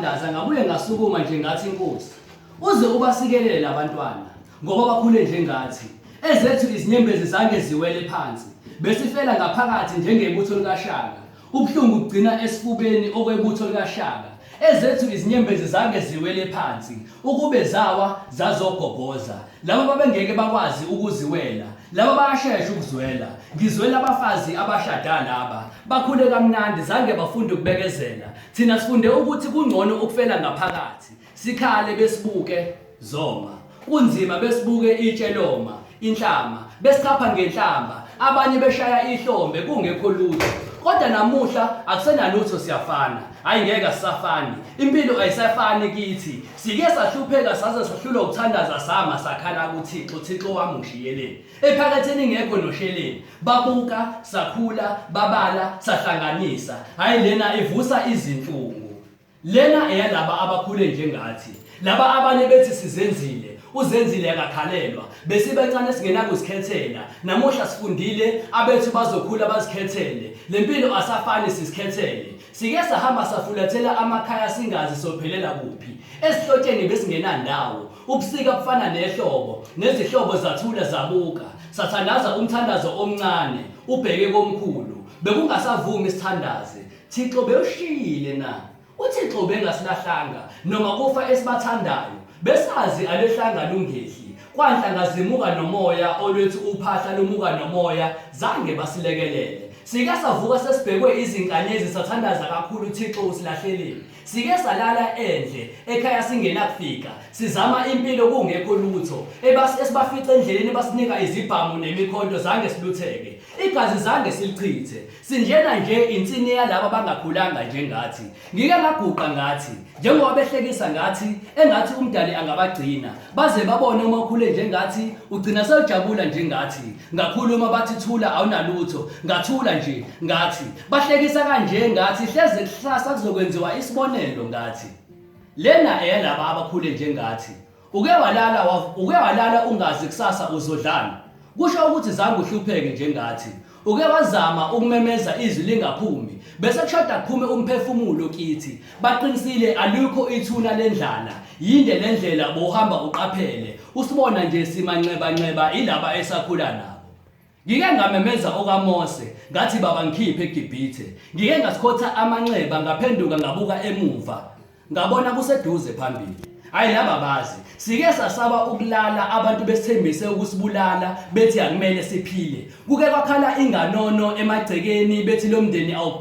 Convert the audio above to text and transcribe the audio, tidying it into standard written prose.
ngokuthandaza ngabuye ngasukuma nje ngathi inkosi uze ubasikelele labantwana ngoba bakhule njengathi ezethu izinyembezi zange ziwele phansi besifela ngaphakathi njengebutho likaShaka ubhlungu ugcina esifubeni okwebutho likaShaka ezethu izinyembezi zange ziwele phansi ukube zawa zazogobhoza labo babengeke bakwazi ukuziwela labo bayashesha ukuzwela ngizwela abafazi abashada laba bakhule kamnandi zange bafunde ukubekezela thina sifunde ukuthi kungcono ukufela ngaphakathi sikhale besibuke zoma kunzima besibuke itsheloma inhlama besikhapha ngenhlamba abanye beshaya ihlombe kungekho lutho kodwa namuhla akusenalutho siyafana hayi ngeke asisafani impilo ayisafani kithi sike sahlupheka saze sahlulwa ukuthandaza sama sakhala kuThixo Thixo wami ngishiyeleni ephakatheni ngekho nosheleni babuka sakhula babala sahlanganisa hayi lena ivusa izinhlungu lena eyalaba abakhule njengathi laba abanye bethi sizenzile uzenzile akakhalelwa besibancane singenakusikhethela namuhla sifundile abethu bazokhula bazikhethele lempilo asafani sisikhethele sike sahamba safulathela amakhaya singazi sophelela kuphi esihlotsheni besingenandawo ubusika bufana nehlobo nezihlobo zathula zabuka sathandaza umthandazo omncane ubheke komkhulu bekungasavumi isithandaze Thixo bewushiyile na uThixo bengasilahlanga noma kufa esibathandayo besazi alehlanga lungehli kwanhlanga zimuka nomoya olwethu uphahla lomuka nomoya zange basilekelele sike savuka sesibhekwe izinkanyezi sathandaza kakhulu uThixo usilahleleni sike salala endle ekhaya singenakufika sizama impilo kungekho lutho esibafica endleleni basinika izibhamu nemikhonto zange silutheke igazi zange silichithe sinjena nje insini yalabo bangakhulanga njengathi ngike ngaguqa ngathi njengoba behlekisa ngathi engathi umdali angabagcina baze babone uma ukhule njengathi ugcina sewujabula njengathi ngakhuluma bathi thula awunalutho ngathula nje ngathi bahlekisa kanje ngathi hleze kuhlasa kuzokwenziwa isibonelo ngathi lena eyalaba abakhule njengathi uke walala ungazi kusasa uzodlana kusho ukuthi zange uhlupheke njengathi uke wazama ukumemeza izwi lingaphumi bese kushoda kuphume umphefumulo kithi baqinisile alikho ithuna lendlala yinde lendlela bohamba uqaphele usibona nje simanxeba ilaba esakhula nabo ngike ngamemeza okaMose ngathi baba ngikhiphe eGibhithe ngike ngasikhotha amanxeba ngaphenduka ngabuka emuva ngabona kuseduze phambili hayi laba bazi sike sasaba ukulala abantu besithembise ukusibulala bethi akumele siphile kuke kwakhala inganono emagcekeni bethi lo mndeni